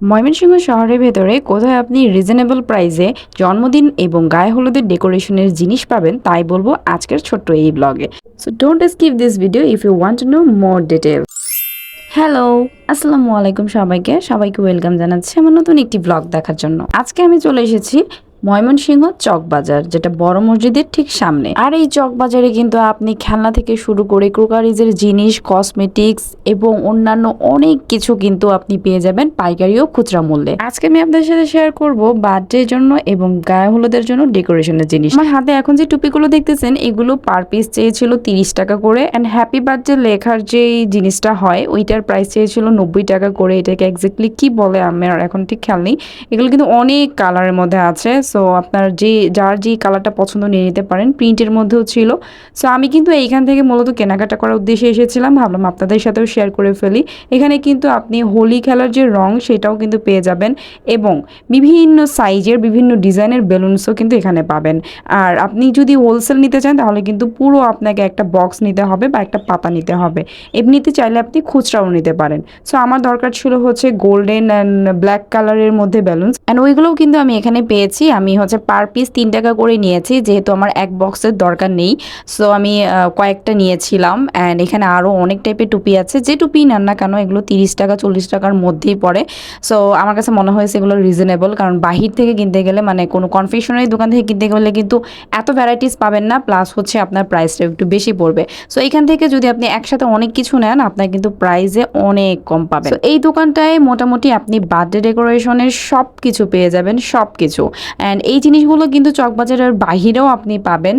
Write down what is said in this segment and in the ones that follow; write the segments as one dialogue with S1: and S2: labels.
S1: ময়মনসিংহ শহরের ভেতরে কোথায় আপনি রিজনেবল প্রাইসে জন্মদিন এবং গায়ে হলুদের ডেকোরেশনের জিনিস পাবেন তাই বলবো আজকের ছোট্ট এই ব্লগে। So don't skip this video if you want to know more detail. Hello, আসসালামু আলাইকুম সবাইকে ওয়েলকাম জানাচ্ছি আমার নতুন একটি ব্লগ দেখার জন্য। আজকে আমি চলে এসেছি ময়মনসিংহ চকবাজার, যেটা বড় মসজিদের ঠিক সামনে। আর এই চকবাজারে কিন্তু আপনি খেলনা থেকে শুরু করে ক্রোকারিজের জিনিস, কসমেটিক্স এবং অন্যান্য অনেক কিছু কিন্তু আপনি পেয়ে যাবেন পাইকারি ও খুচরা মূল্যে। আজকে আমি আপনাদের সাথে শেয়ার করব বার্থডের জন্য এবং গায়ে হলুদের জন্য ডেকোরেশনের জিনিস। আমার হাতে এখন যে টুপিগুলো দেখতেছেন এগুলো পার পিস চেয়েছিল 30 টাকা করে, অ্যান্ড হ্যাপি বার্থডে লেখার যে জিনিসটা হয় ওইটার প্রাইস চেয়েছিল 90 টাকা করে। এটাকে এক্স্যাক্টলি কি বলে আমার এখন ঠিক খেয়াল নেই। এগুলো কিন্তু অনেক কালারের মধ্যে আছে, সো আপনার যার যে কালারটা পছন্দ নিয়ে নিতে পারেন। প্রিন্টের মধ্যেও ছিল। সো আমি কিন্তু এইখান থেকে মূলত কেনাকাটা করার উদ্দেশ্যে এসেছিলাম, ভাবলাম আপনাদের সাথেও শেয়ার করে ফেলি। এখানে কিন্তু আপনি হোলি খেলার যে রং সেটাও কিন্তু পেয়ে যাবেন এবং বিভিন্ন সাইজের বিভিন্ন ডিজাইনের বেলুনসও কিন্তু এখানে পাবেন। আর আপনি যদি হোলসেল নিতে চান তাহলে কিন্তু পুরো আপনাকে একটা বক্স নিতে হবে বা একটা পাতা নিতে হবে। এমনিতে চাইলে আপনি খুচরাও নিতে পারেন। সো আমার দরকার ছিল হচ্ছে গোল্ডেন অ্যান্ড ব্ল্যাক কালারের মধ্যে বেলুনস, অ্যান্ড ওইগুলোও কিন্তু আমি এখানে পেয়েছি। আমি হচ্ছে পার পিস 3 টাকা করে নিয়েছি, যেহেতু আমার এক বক্সের দরকার নেই। সো আমি কয়েকটা নিয়েছিলাম। অ্যান্ড এখানে আরও অনেক টাইপের টুপি আছে, যে টুপি নেন না কেন এগুলো 30 টাকা 40 টাকার মধ্যেই পড়ে। সো আমার কাছে মনে হয়েছে এগুলো রিজনেবল, কারণ বাহির থেকে কিনতে গেলে মানে কোনো কনফেকশনারি দোকান থেকে কিনতে গেলে কিন্তু এত ভ্যারাইটিস পাবেন না, প্লাস হচ্ছে আপনার প্রাইসটা একটু বেশি পড়বে। সো এখান থেকে যদি আপনি একসাথে অনেক কিছু নেন আপনার কিন্তু প্রাইসে অনেক কম পাবেন। তো এই দোকানটায় মোটামুটি আপনি বার্থডে ডেকোরেশনের সব কিছু পেয়ে যাবেন, সব কিছু। অ্যান্ড এই জিনিসগুলো কিন্তু চকবাজারের বাহিরেও আপনি পাবেন,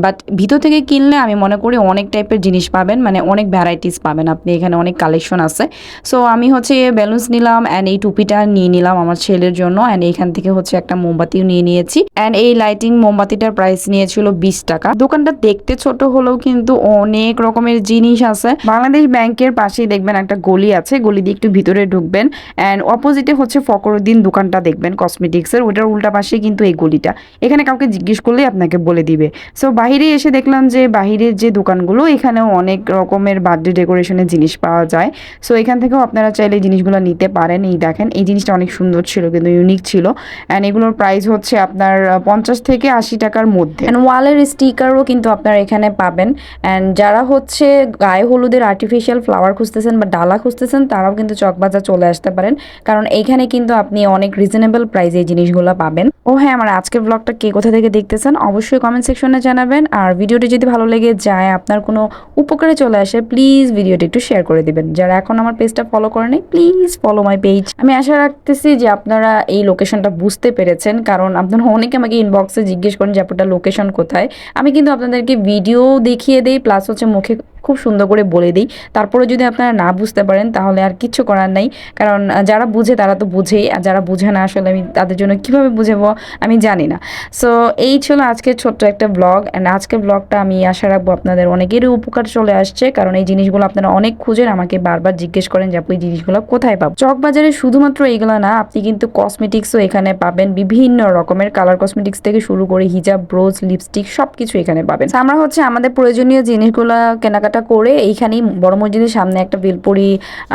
S1: বাট ভিতর থেকে কিনলে আমি মনে করি অনেক টাইপের জিনিস পাবেন, মানে অনেক ভ্যারাইটিস পাবেন আপনি। এখানে অনেক কালেকশন আছে। সো আমি হচ্ছে বেলুনস নিলাম, অ্যান্ড এই টুপিটা নিয়ে নিলাম আমার ছেলের জন্য। অ্যান্ড এইখান থেকে হচ্ছে একটা মোমবাতিও নিয়ে নিয়েছি। অ্যান্ড এই লাইটিং মোমবাতিটার প্রাইস নিয়েছিল 20 টাকা। দোকানটা দেখতে ছোট হলেও কিন্তু অনেক রকমের জিনিস আছে। বাংলাদেশ ব্যাংকের পাশেই দেখবেন একটা গলি আছে, গলি দিয়ে একটু ভিতরে ঢুকবেন, অ্যান্ড অপোজিটে হচ্ছে ফকরুদ্দিন দোকানটা দেখবেন কসমেটিক্সের, ওটার উল্টা পাশে কিন্তু এই গলিটা। এখানে কাউকে জিজ্ঞেস করলেই আপনাকে বলে দিবে। সো বাইরে এসে দেখলাম যে বাহিরের যে দোকানগুলো এখানেও অনেক রকমের বার্থডে ডেকোরেশনের জিনিস পাওয়া যায়। সো এখান থেকেও আপনারা চাইলে এই জিনিসগুলো নিতে পারেন। এই দেখেন এই জিনিসটা অনেক সুন্দর ছিল, কিন্তু ইউনিক ছিল। অ্যান্ড এগুলোর প্রাইস হচ্ছে আপনার 50 থেকে 80 টাকার মধ্যে। অ্যান্ড ওয়ালের স্টিকারও কিন্তু আপনারা এখানে পাবেন। অ্যান্ড যারা হচ্ছে গায়ে হলুদের আর্টিফিশিয়াল ফ্লাওয়ার খুঁজতেছেন বা ডালা খুঁজতেছেন তারাও কিন্তু চকবাজার চলে আসতে পারেন, কারণ এইখানে কিন্তু আপনি অনেক রিজনেবল প্রাইসে এই জিনিসগুলো পাবেন। ও হ্যাঁ, আমার আজকের ব্লগটা কে কোথা থেকে দেখতেছেন অবশ্যই কমেন্ট সেকশনে জানাবেন। আর ভিডিওটি যদি ভালো লেগে যায়, আপনার কোনো উপকারে চলে আসে, প্লিজ ভিডিওটি একটু শেয়ার করে দিবেন। যারা এখন আমার পেজটা ফলো করে নেই প্লিজ ফলো মাই পেজ। আমি আশা রাখতেছি যে আপনারা এই লোকেশনটা বুঝতে পেরেছেন, কারণ আপনারা অনেকে আমাকে ইনবক্সে জিজ্ঞেস করেন যে আপনার লোকেশন কোথায়। আমি কিন্তু আপনাদেরকে ভিডিও দেখিয়ে দেই, প্লাস হচ্ছে মুখে খুব সুন্দর করে বলে দিই। তারপরে যদি আপনারা না বুঝতে পারেন তাহলে আর কিচ্ছু করার নাই, কারণ যারা বুঝে তারা তো বুঝেই, আর যারা বুঝে না আসলে আমি তাদের জন্য কীভাবে বুঝাবো আমি জানি না। সো এই ছিল আজকের ছোট্ট একটা ব্লগ। অ্যান্ড আজকের ব্লগটা আমি আশা রাখবো আপনাদের অনেকেরই উপকার চলে আসছে, কারণ এই জিনিসগুলো আপনারা অনেক খুঁজেন, আমাকে বারবার জিজ্ঞেস করেন যে আপনি এই জিনিসগুলো কোথায় পাবো। চকবাজারে শুধুমাত্র এইগুলো না, আপনি কিন্তু কসমেটিক্সও এখানে পাবেন, বিভিন্ন রকমের কালার কসমেটিক্স থেকে শুরু করে হিজাব, ব্রোজ, লিপস্টিক সব কিছু এখানে পাবেন। আমরা হচ্ছে আমাদের প্রয়োজনীয় জিনিসগুলো কেনাকাটা করে এইখানেই বড় মসজিদের সামনে একটা ভেলপুরি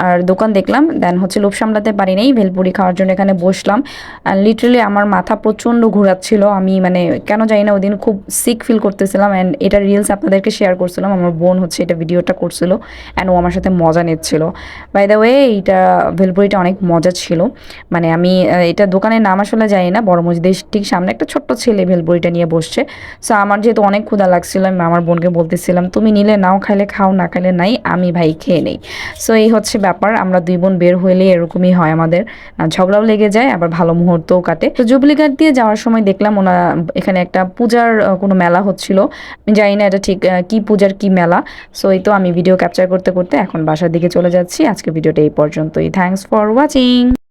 S1: আর দোকান দেখলাম। দেন হচ্ছে লোভ সামলাতে পারি নাই, ভেলপুরি খাওয়ার জন্য এখানে বসলাম। আর লিটারালি আমার মাথা প্রচণ্ড ঘোরাচ্ছিল, আমি মানে কেন জানি না ওদিন খুব সিক ফিল করতেছিলাম। অ্যান্ড এটা রিলস আপনাদেরকে শেয়ার করছিলাম, আমার বোন হচ্ছে এটা ভিডিওটা করছিল, অ্যান্ড ও আমার সাথে মজা নিচ্ছিল। বাই দ্য ওয়ে এইটা ভেলপুরিটা অনেক মজা ছিল। মানে আমি এটা দোকানের নাম আসলে জানি না, বড় মসজিদের ঠিক সামনে একটা ছোট্ট ছেলে ভেলপুরিটা নিয়ে বসছে। সো আমার যেহেতু অনেক ক্ষুধা লাগছিল, আমি আমার বোনকে বলতেছিলাম তুমি নিলে নাও, খাইলে খাও, না খাইলে নাই, আমি ভাই খেয়ে নেই। সো এই হচ্ছে ব্যাপার, আমরা দুই বোন বের হইলে এরকমই হয়, আমাদের ঝগড়াও লেগে যায় আবার ভালো মুহূর্তও কাটে। তো জুবলিঘাট দিয়ে যাওয়ার সময় দেখলাম এখানে একটা পূজার কোনো মেলা হচ্ছিল, আমি জানি না এটা ঠিক কি পূজার কি মেলা। সো এই তো আমি ভিডিও ক্যাপচার করতে করতে এখন বাসার দিকে চলে যাচ্ছি। আজকে ভিডিওটা এই পর্যন্তই। Thanks for watching.